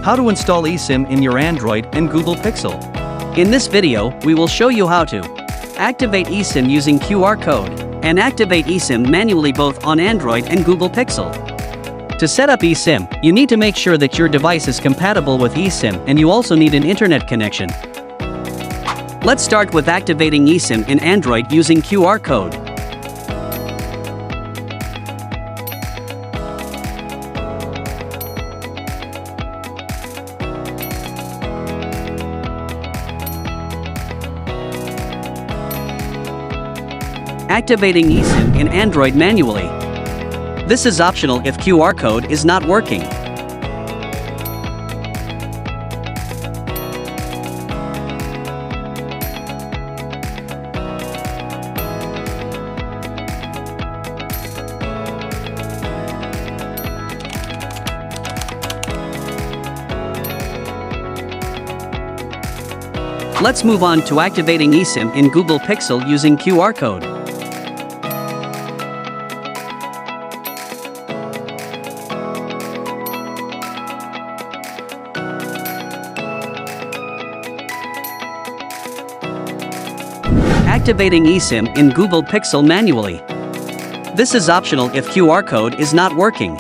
How to install eSIM in your Android and Google Pixel. In this video, we will show you how to activate eSIM using QR code and activate eSIM manually both on Android and Google Pixel. To set up eSIM, you need to make sure that your device is compatible with eSIM and you also need an internet connection. Let's start with activating eSIM in Android using QR code. Activating eSIM in Android manually. This is optional if QR code is not working. Let's move on to activating eSIM in Google Pixel using QR code. Activating eSIM in Google Pixel manually. This is optional if QR code is not working.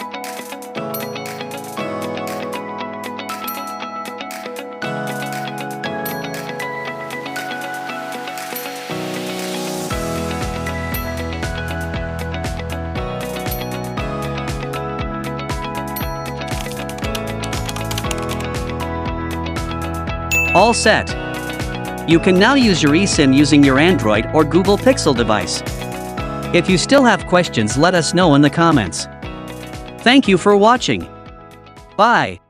All set. You can now use your eSIM using your Android or Google Pixel device. If you still have questions, let us know in the comments. Thank you for watching. Bye.